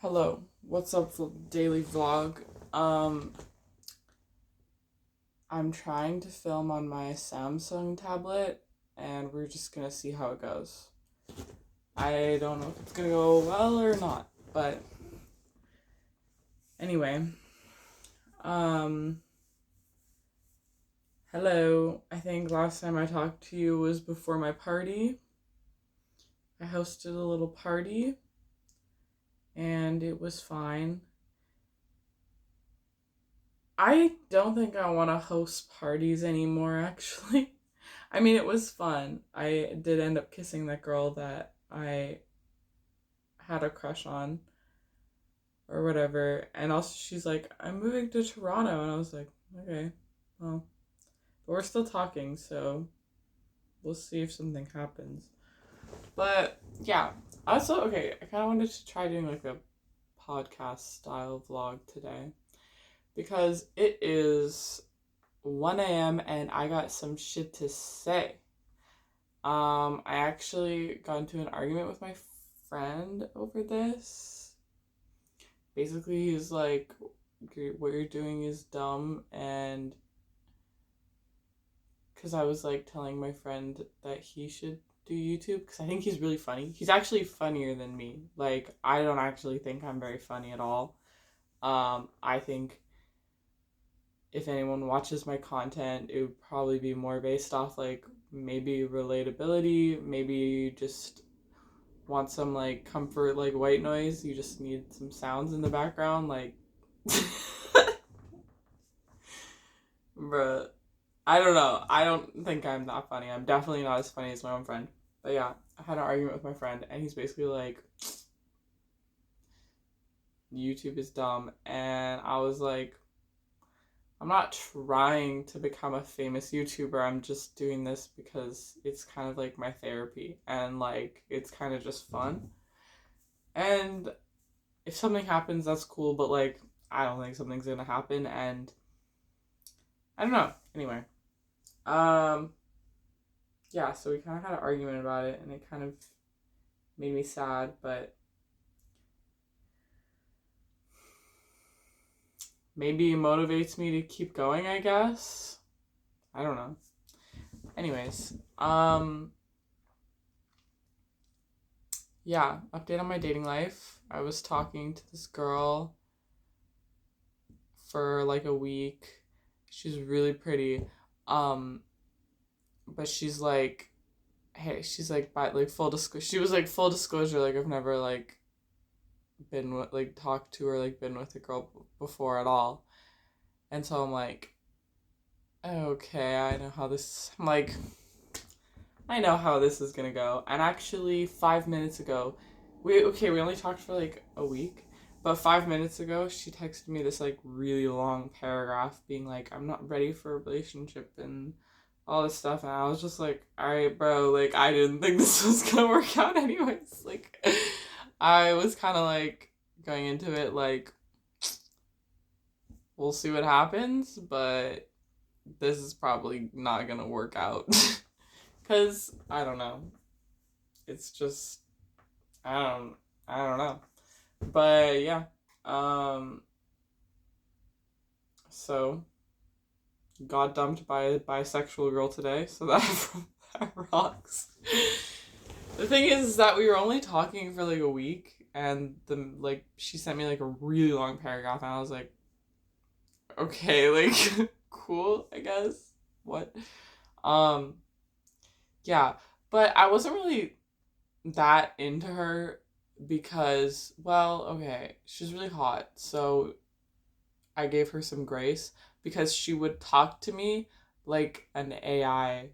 Hello, what's up for daily vlog? I'm trying to film on my Samsung tablet and we're just gonna see how it goes. I don't know if it's gonna go well or not, but anyway. Um, Hello. I think last time I talked to you was before my party. I hosted a little party and it was fine. I don't think I want to host parties anymore, actually. I mean, it was fun. I did end up kissing that girl that I had a crush on or whatever. And also, she's like, I'm moving to Toronto. And I was like, okay, well, but we're still talking, so we'll see if something happens. But yeah, also, okay, I kind of wanted to try doing like a podcast style vlog today because it is 1 a.m. and I got some shit to say. I actually got into an argument with my friend over this. Basically, he's like, what you're doing is dumb, and because I was like telling my friend that he should do YouTube because I think he's really funny. He's actually funnier than me. Like, I don't actually think I'm very funny at all. I think if anyone watches my content, it would probably be more based off like maybe relatability, maybe you just want some like comfort like white noise, you just need some sounds in the background like bruh. I don't know. I don't think I'm that funny. I'm definitely not as funny as my own friend. But yeah, I had an argument with my friend and he's basically like YouTube is dumb and I was like I'm not trying to become a famous YouTuber. I'm just doing this because it's kind of like my therapy and like it's kind of just fun. And if something happens, that's cool, but like I don't think something's gonna happen and I don't know. Anyway. Um yeah, so we kinda had an argument about it and it kind of made me sad, but maybe it motivates me to keep going, I guess. I don't know. Anyways, yeah, update on my dating life. I was talking to this girl for like a week. She's really pretty. Um, but she's like, hey, she's like, by like full disclosure, she was like full disclosure, like I've never like been with like talked to or like been with a girl before at all. And so I'm like, okay, I know how this. I'm like, I know how this is gonna go. And actually, 5 minutes ago, we only talked for like a week, but 5 minutes ago, she texted me this like really long paragraph, being like, "I'm not ready for a relationship" and all this stuff, and I was just like, "All right, bro, like I didn't think this was gonna work out anyways." Like, I was kind of like going into it like, we'll see what happens, but this is probably not gonna work out. Cause I don't know. It's just I don't I don't know. But yeah. Um so got dumped by a bisexual girl today, so that rocks. The thing is that we were only talking for like a week and the like she sent me like a really long paragraph and I was like, okay, like cool, I guess. What? Um yeah. But I wasn't really that into her because, well, okay, she's really hot. So I gave her some grace because she would talk to me like an AI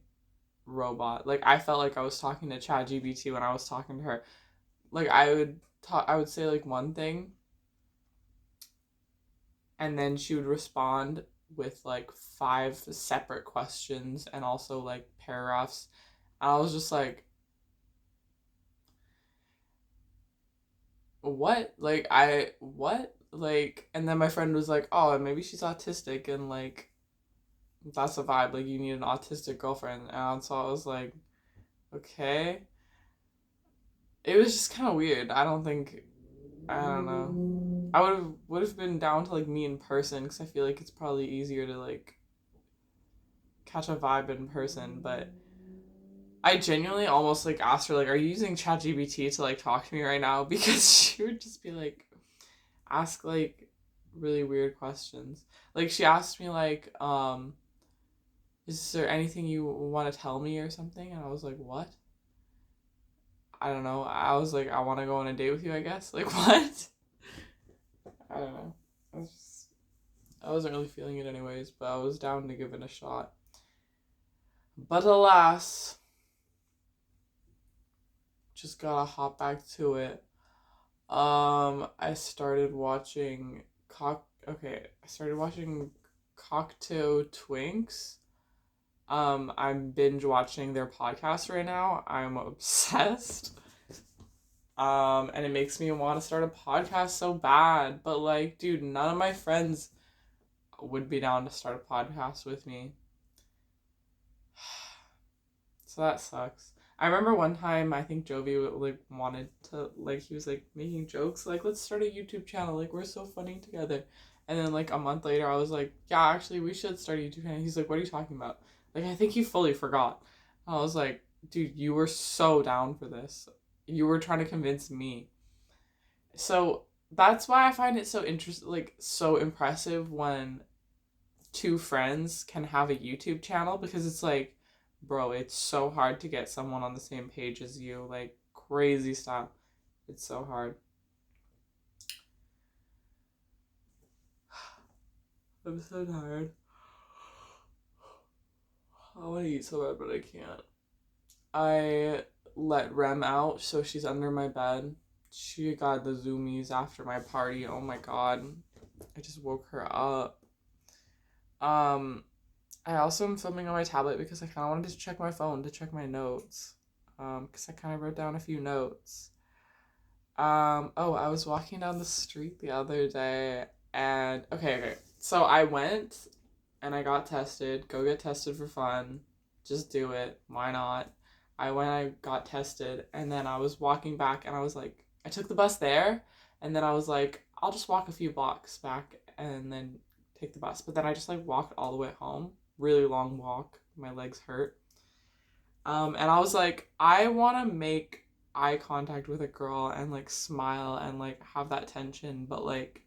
robot. Like I felt like I was talking to ChatGPT when I was talking to her. Like I would say like one thing and then she would respond with like five separate questions and also like paragraphs. And I was just like, what? Like what? Like and then my friend was like, "Oh, maybe she's autistic and like that's a vibe. Like you need an autistic girlfriend." And so I was like, "Okay." It was just kind of weird. I don't think I don't know. I would have been down to like meet in person because I feel like it's probably easier to like catch a vibe in person. But I genuinely almost like asked her like, "Are you using ChatGPT to like talk to me right now?" Because she would just be like, ask like really weird questions. Like she asked me like, "Is there anything you want to tell me or something?" And I was like, "What?" I don't know. I was like, "I want to go on a date with you, I guess." Like what? I don't know. I wasn't really feeling it anyways, but I was down to give it a shot. But alas, just gotta hop back to it. I started watching I started watching Cocktail Twinks. I'm binge watching their podcast right now. I'm obsessed. And it makes me want to start a podcast so bad. But like, dude, none of my friends would be down to start a podcast with me. So that sucks. I remember one time I think Jovi like wanted to like he was like making jokes like let's start a YouTube channel like we're so funny together, and then like a month later I was like yeah actually we should start a YouTube channel. He's like what are you talking about? Like I think he fully forgot. I was like dude you were so down for this. You were trying to convince me. So that's why I find it so interesting like so impressive when two friends can have a YouTube channel because it's like, bro, it's so hard to get someone on the same page as you. Like, crazy stuff. It's so hard. I'm so tired. I want to eat so bad, but I can't. I let Rem out, so she's under my bed. She got the zoomies after my party. Oh my god. I just woke her up. Um, I also am filming on my tablet because I kind of wanted to check my phone to check my notes. Because I kind of wrote down a few notes. Oh, I was walking down the street the other day and okay. So I went and I got tested. Go get tested for fun. Just do it. Why not? I got tested and then I was walking back and I was like, I took the bus there and then I was like, I'll just walk a few blocks back and then take the bus. But then I just like walked all the way home. Really long walk. My legs hurt. And I was like, I want to make eye contact with a girl and like smile and like have that tension, but like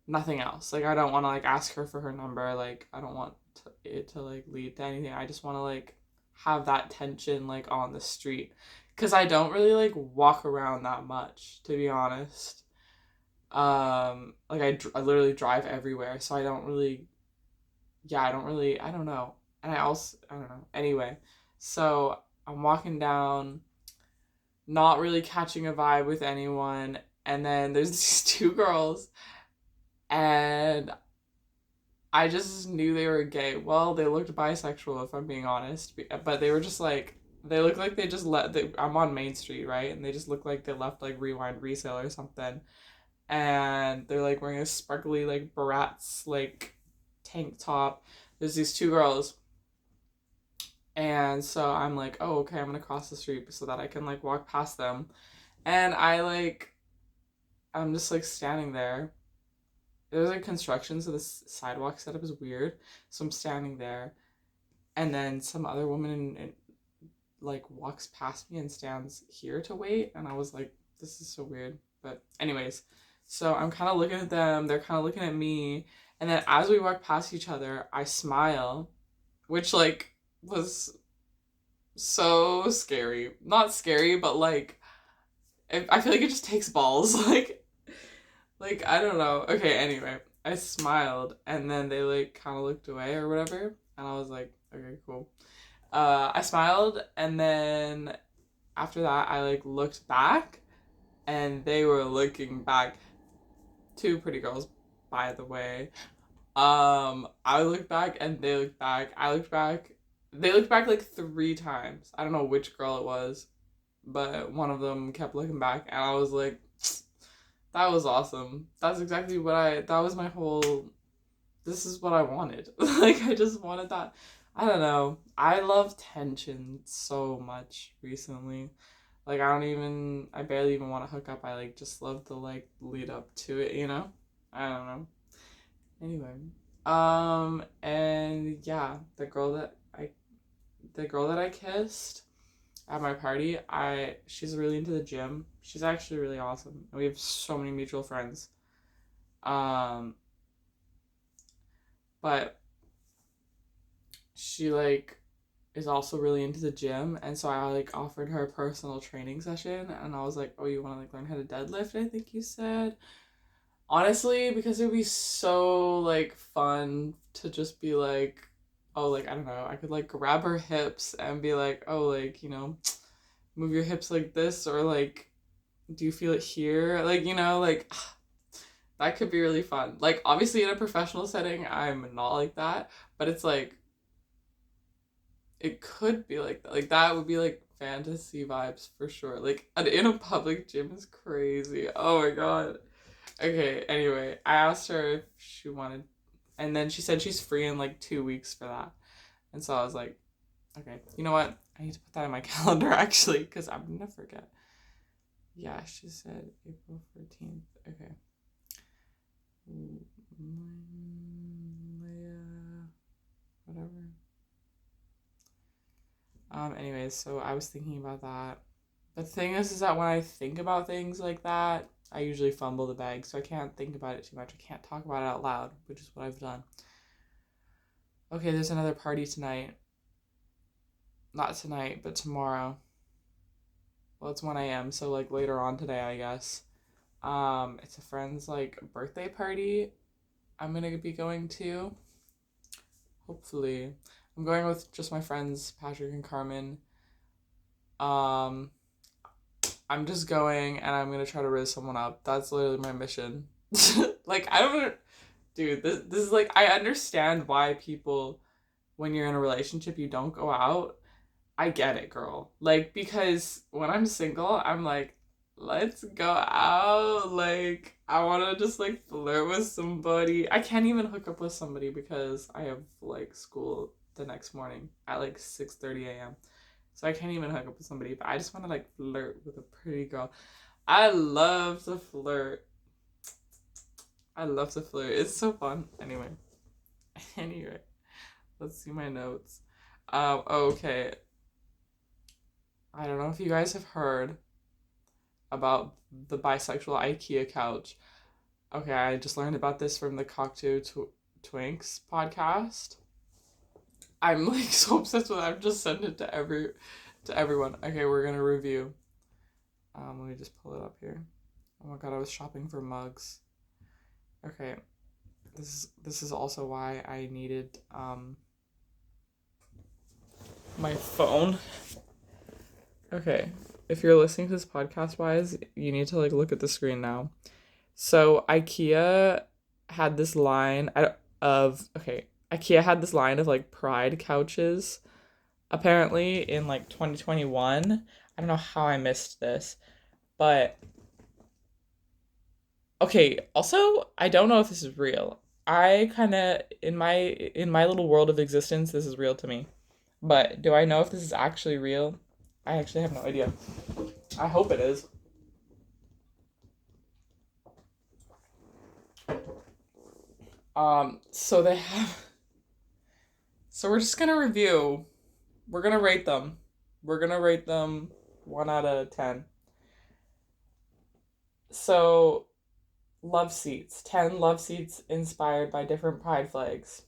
nothing else. Like I don't want to like ask her for her number. Like I don't want it to like lead to anything. I just want to like have that tension like on the street because I don't really like walk around that much to be honest. Like I literally drive everywhere, so I don't really yeah, I don't know. And I don't know. Anyway, so I'm walking down, not really catching a vibe with anyone. And then there's these two girls, and I just knew they were gay. Well, they looked bisexual, if I'm being honest. But they were just like, they look like they just I'm on Main Street, right? And they just look like they left like Rewind Resale or something. And they're like wearing a sparkly, like, Bratz, like, tank top. There's these two girls. And so I'm like, oh, okay, I'm gonna cross the street so that I can like walk past them. And I'm just like standing there. There's like construction, so the sidewalk setup is weird. So I'm standing there, and then some other woman like walks past me and stands here to wait. And I was like, this is so weird. But anyways, so I'm kind of looking at them. They're kind of looking at me. And then as we walk past each other, I smile, which like was so scary. Not scary, but like I feel like it just takes balls. Like I don't know. Okay, anyway, I smiled and then they like kind of looked away or whatever, and I was like, okay, cool. I smiled and then after that I like looked back and they were looking back. Two pretty girls, by the way. I looked back and they looked back. I looked back. They looked back like three times. I don't know which girl it was, but one of them kept looking back, and I was like, that was awesome. That's exactly that was my whole, this is what I wanted. Like, I just wanted that. I don't know. I love tension so much recently. Like I barely even want to hook up. I like just love the like lead up to it, you know? I don't know. Anyway. And yeah, the girl that I kissed at my party, she's really into the gym. She's actually really awesome. We have so many mutual friends. Um, but she like is also really into the gym, and so I like offered her a personal training session, and I was like, "Oh, you want to like learn how to deadlift?" I think you said. Honestly, because it would be so like fun to just be like, oh, like I don't know, I could like grab her hips and be like, oh, like move your hips like this, or like, do you feel it here? Like like that could be really fun. Like obviously in a professional setting, I'm not like that, but it's like it could be like that. Like that would be like fantasy vibes for sure. Like in a public gym is crazy. Oh my god. Okay, anyway, I asked her if she wanted, and then she said she's free in like 2 weeks for that. And so I was like, okay, you know what? I need to put that in my calendar actually, because I'm gonna forget. Yeah, she said April 14th. Okay. Yeah, whatever. Anyways, so I was thinking about that. The thing is that when I think about things like that, I usually fumble the bag, so I can't think about it too much. I can't talk about it out loud, which is what I've done. Okay, there's another party tonight. Not tonight, but tomorrow. Well, it's 1 a.m., so like later on today, I guess. It's a friend's like birthday party I'm gonna be going to. Hopefully. I'm going with just my friends, Patrick and Carmen. Um, I'm just going and I'm gonna try to raise someone up. That's literally my mission. Like I don't dude, this is like I understand why people when you're in a relationship you don't go out. I get it, girl. Like because when I'm single, I'm like, let's go out. Like I want to just like flirt with somebody. I can't even hook up with somebody because I have like school the next morning at like 6:30 a.m. So I can't even hook up with somebody, but I just want to like flirt with a pretty girl. I love to flirt. I love to flirt. It's so fun. Anyway. Anyway, let's see my notes. Okay. I don't know if you guys have heard about the bisexual IKEA couch. Okay, I just learned about this from the Cocktail Twinks podcast. I'm like so obsessed with it. I've just sent it to everyone. Okay, we're gonna review. Let me just pull it up here. Oh my god, I was shopping for mugs. Okay, this is also why I needed my phone. Okay, if you're listening to this podcast wise, you need to like look at the screen now. So IKEA had this line of okay, IKEA had this line of like pride couches apparently in like 2021. I don't know how I missed this, but okay, also I don't know if this is real. I kind of in my little world of existence this is real to me. But do I know if this is actually real? I actually have no idea. I hope it is. So they have so we're just gonna review. We're gonna rate them. We're gonna rate them 1 out of 10. So love seats. 10 love seats inspired by different pride flags.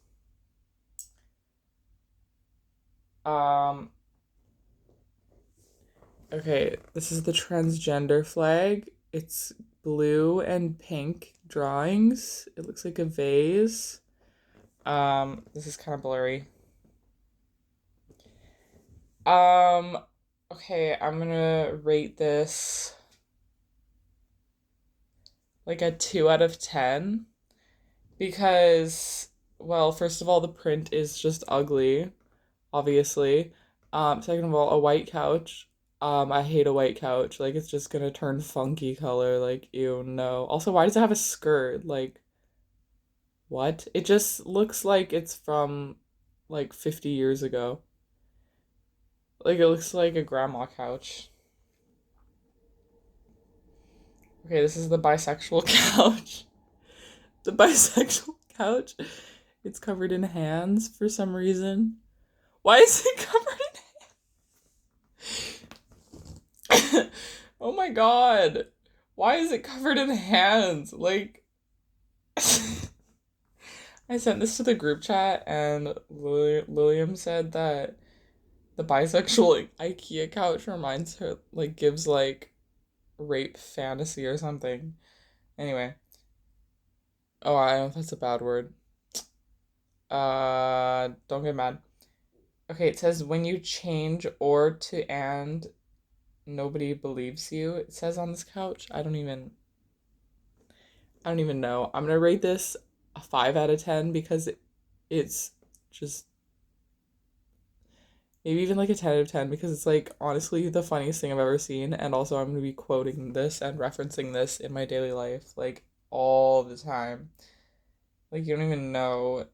Um okay, this is the transgender flag. It's blue and pink drawings. It looks like a vase. This is kind of blurry. Um, okay, I'm gonna rate this like a 2 out of 10 because, well, first of all, the print is just ugly, obviously. Second of all, a white couch. I hate a white couch. Like, it's just gonna turn funky color. Like, ew, no. Also, why does it have a skirt? Like, what? It just looks like it's from like 50 years ago. Like, it looks like a grandma couch. Okay, this is the bisexual couch. The bisexual couch. It's covered in hands for some reason. Why is it covered in Oh my god. Why is it covered in hands? Like I sent this to the group chat and Lilium said that the bisexual IKEA couch reminds her, like, gives, like, rape fantasy or something. Anyway. Oh, I don't know if that's a bad word. Don't get mad. Okay, it says when you change or to and nobody believes you. It says on this couch. I don't even know. I'm gonna rate this a 5 out of 10 because it's just maybe even like a 10 out of 10 because it's like honestly the funniest thing I've ever seen. And also, I'm gonna be quoting this and referencing this in my daily life like all the time. Like, you don't even know.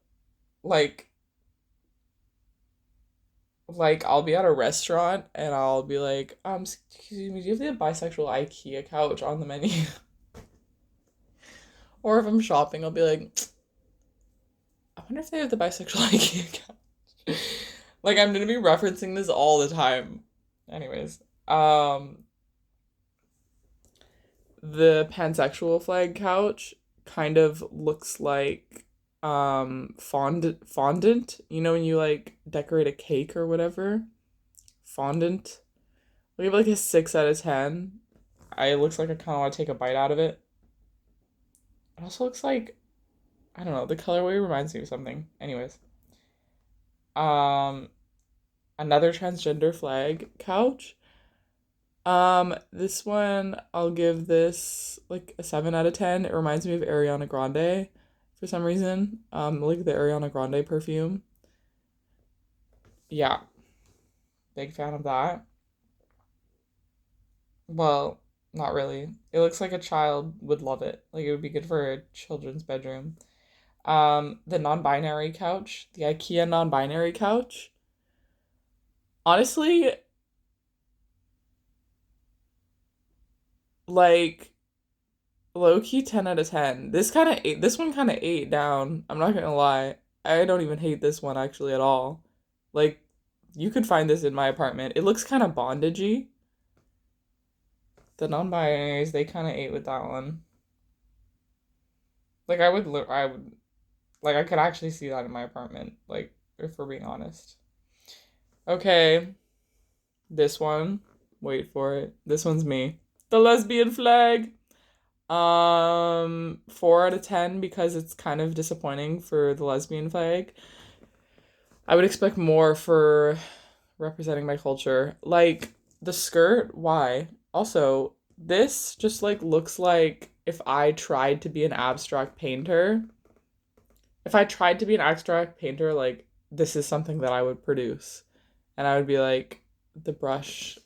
Like, I'll be at a restaurant and I'll be like, excuse me, do you have the bisexual IKEA couch on the menu? Or if I'm shopping, I'll be like, I wonder if they have the bisexual IKEA couch. Like, I'm gonna be referencing this all the time. Anyways, the pansexual flag couch kind of looks like fondant. You know when you like decorate a cake or whatever? Fondant. I'll give it like a 6 out of 10. It looks like I kind of want to take a bite out of it. It also looks like, I don't know, the colorway reminds me of something. Anyways, um, another transgender flag couch. This one I'll give this like a 7 out of 10. It reminds me of Ariana Grande for some reason. Like the Ariana Grande perfume. Yeah, big fan of that. Well, not really. It looks like a child would love it. Like it would be good for a children's bedroom. The non-binary couch, the IKEA non-binary couch. Honestly, like low key 10 out of 10. This one kind of ate down. I'm not gonna lie. I don't even hate this one actually at all. Like, you could find this in my apartment. It looks kind of bondagey. The non-binaries, they kind of ate with that one. Like I would like I could actually see that in my apartment. Like, if we're being honest. Okay, this one. Wait for it. This one's me. The lesbian flag. 4 out of 10 because it's kind of disappointing for the lesbian flag. I would expect more for representing my culture. Like the skirt, why? Also, this just like looks like if I tried to be an abstract painter. If I tried to be an abstract painter, like this is something that I would produce. And I would be like, the brush,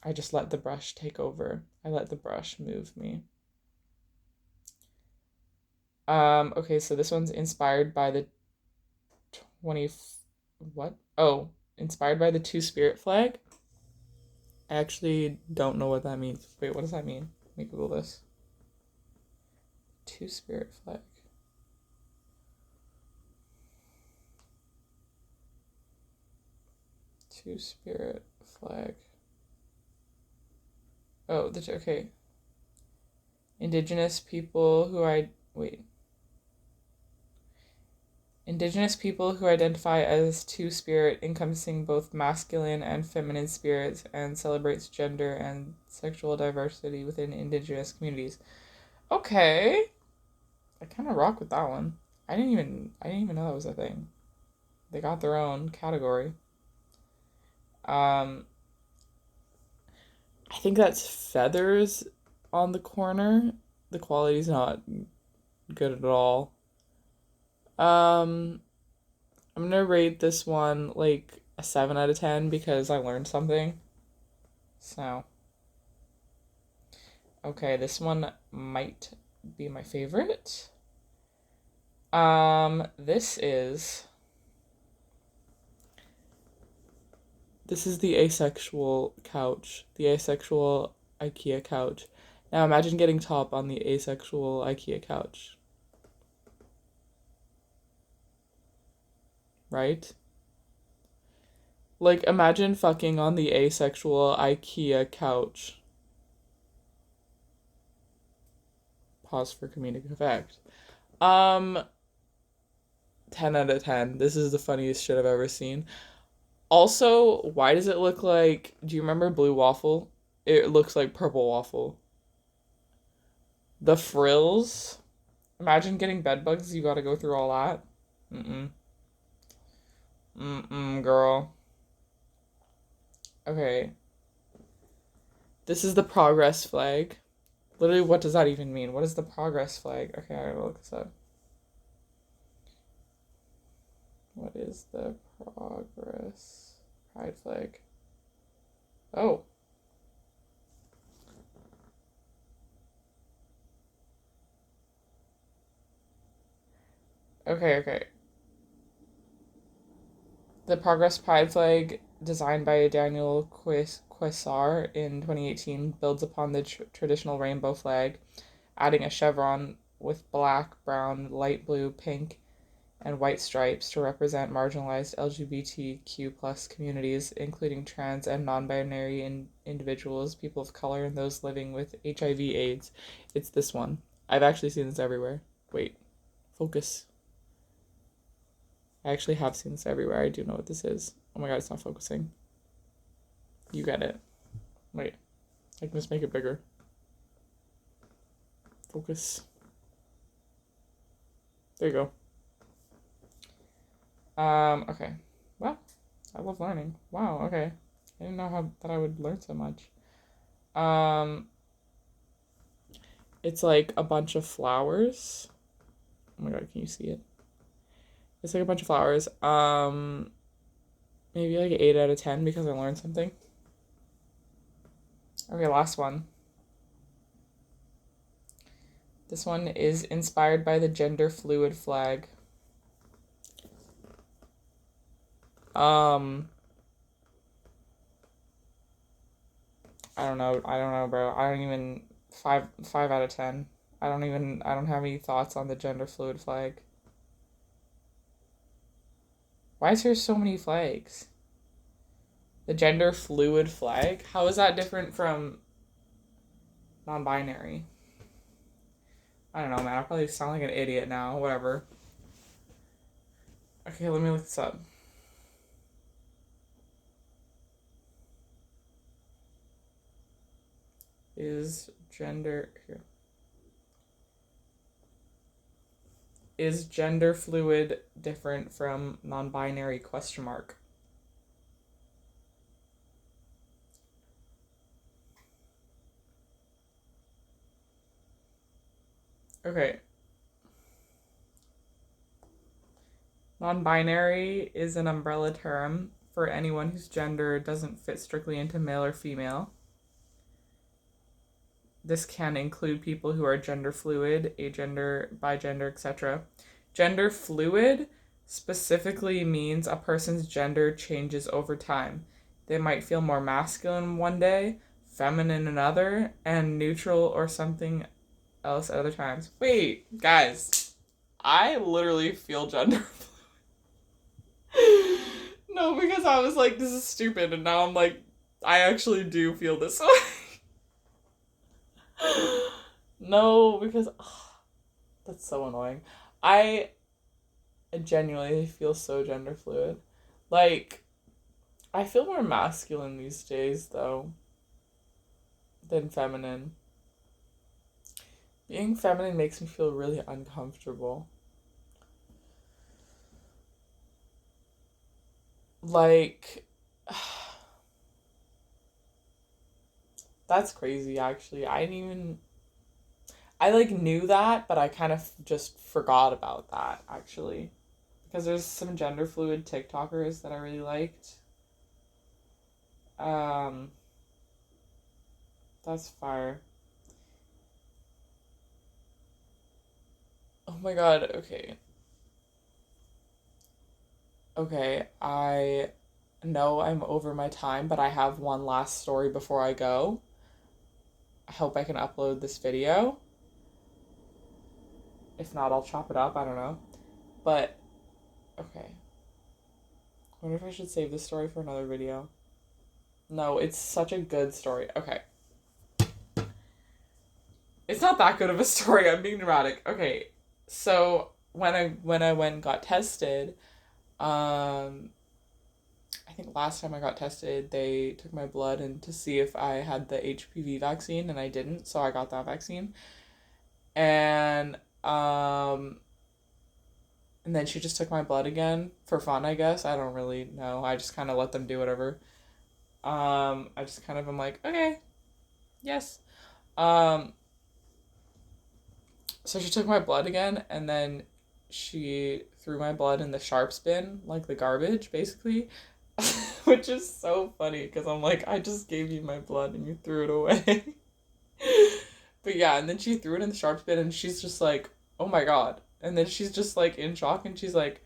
I just let the brush take over. I let the brush move me. Okay, so this one's inspired by the 20 what? Oh, inspired by the two spirit flag. I actually don't know what that means. Wait, what does that mean? Let me Google this. Two spirit flag. Two spirit flag. Oh, okay. Indigenous people who I wait. Indigenous people who identify as two spirit, encompassing both masculine and feminine spirits, and celebrates gender and sexual diversity within indigenous communities. Okay, I kind of rock with that one. I didn't even know that was a thing. They got their own category. Um, I think that's feathers on the corner. The quality's not good at all. Um, I'm gonna rate this one like a 7 out of 10 because I learned something. So, okay, this one might be my favorite. This is the asexual couch, the asexual IKEA couch. Now imagine getting top on the asexual IKEA couch, right? Like, imagine fucking on the asexual IKEA couch. Pause for comedic effect. Um, 10 out of 10. This is the funniest shit I've ever seen. Also, why does it look like, do you remember blue waffle? It looks like purple waffle. The frills. Imagine getting bed bugs, you gotta go through all that. Mm-mm. Mm-mm, girl. Okay. This is the progress flag. Literally, what does that even mean? What is the progress flag? Okay, I gotta look this up. What is the progress pride flag? Oh. Okay. The progress pride flag, designed by Daniel Quasar in 2018, builds upon the traditional rainbow flag, adding a chevron with black, brown, light blue, pink, and white stripes to represent marginalized LGBTQ plus communities, including trans and non-binary individuals, people of color, and those living with HIV/AIDS. It's this one. I've actually seen this everywhere. Wait, focus. I actually have seen this everywhere. I do know what this is. Oh my god, it's not focusing. You get it. Wait, I can just make it bigger. Focus. There you go. Okay. Well, I love learning. Wow, okay. I didn't know how that I would learn so much. Um, it's like a bunch of flowers. Oh my god, can you see it? It's like a bunch of flowers. Maybe like 8 out of 10 because I learned something. Okay, last one. This one is inspired by the gender fluid flag. Um, I don't know, bro. I don't even five out of 10. I don't have any thoughts on the gender fluid flag. Why is there so many flags? The gender fluid flag? How is that different from non-binary? I don't know, man. I probably sound like an idiot now. Whatever. Okay, let me look this up. Is gender here? Is gender fluid different from non-binary question mark? Okay. Non-binary is an umbrella term for anyone whose gender doesn't fit strictly into male or female. This can include people who are gender fluid, agender, bigender, etc. Gender fluid specifically means a person's gender changes over time. They might feel more masculine one day, feminine another, and neutral or something else at other times. Wait, guys. I literally feel gender fluid. No, because I was like, this is stupid, and now I'm like, I actually do feel this way. No, because that's so annoying. I genuinely feel so gender fluid. Like, I feel more masculine these days, though, than feminine. Being feminine makes me feel really uncomfortable. Like, that's crazy, actually. I didn't even. I, like, knew that, but I kind of just forgot about that, actually. Because there's some gender fluid TikTokers that I really liked. Um, that's fire. Oh my god, okay. Okay, I know I'm over my time, but I have one last story before I go. I hope I can upload this video. If not, I'll chop it up. I don't know. But, okay. I wonder if I should save this story for another video. No, it's such a good story. Okay. It's not that good of a story. I'm being dramatic. Okay. So, when I went and got tested, I think last time I got tested, they took my blood and to see if I had the HPV vaccine, and I didn't, so I got that vaccine. And and then she just took my blood again for fun, I guess. I don't really know. I just kind of let them do whatever. I just kind of am like, okay, yes. Um, so she took my blood again, and then she threw my blood in the sharps bin, like the garbage, basically. Which is so funny because I'm like, I just gave you my blood and you threw it away. But yeah, and then she threw it in the sharps bin and she's just like, oh my god. And then she's just like in shock and she's like,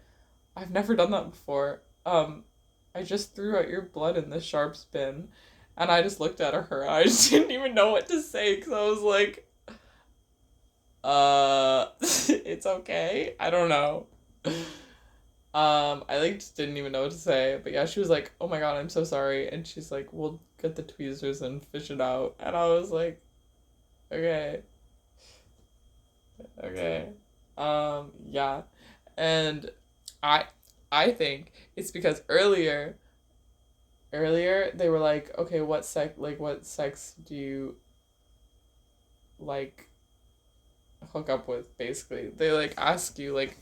I've never done that before. I just threw out your blood in the sharps bin. And I just looked at her and I just didn't even know what to say because I was like, it's okay. I don't know. I like just didn't even know what to say, but yeah, she was like, "Oh my god, I'm so sorry," and she's like, "We'll get the tweezers and fish it out," and I was like, "Okay, okay, yeah," and I, I think it's because earlier they were like, "Okay, what sex do you like hook up with?" Basically, they like ask you like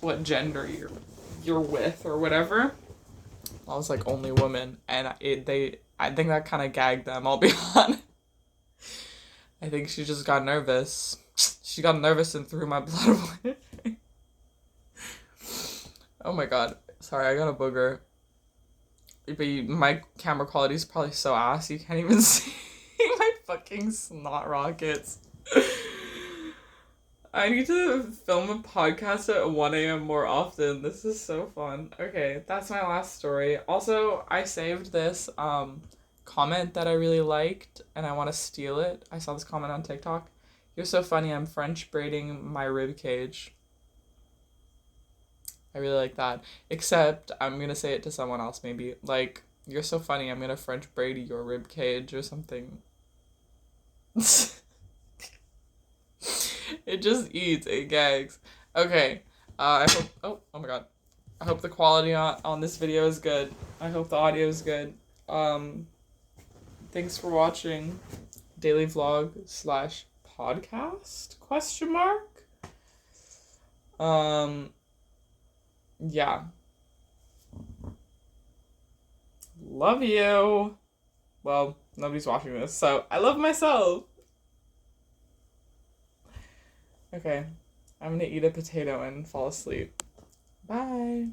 what gender you're with or whatever. I was like only women, and I think that kind of gagged them. I'll be honest. I think she just got nervous. She got nervous and threw my blood away. Oh my god, sorry, I got a booger. But my camera quality is probably so ass you can't even see my fucking snot rockets. I need to film a podcast at 1 a.m. more often. This is so fun. Okay, that's my last story. Also, I saved this comment that I really liked and I want to steal it. I saw this comment on TikTok. You're so funny, I'm French braiding my rib cage. I really like that. Except I'm gonna say it to someone else maybe. Like, you're so funny, I'm gonna French braid your rib cage or something. It just eats. It gags. Okay. I hope. Oh my god. I hope the quality on this video is good. I hope the audio is good. Thanks for watching. Daily vlog / podcast? Question mark. Yeah. Love you. Well, nobody's watching this, so I love myself. Okay, I'm gonna eat a potato and fall asleep. Bye.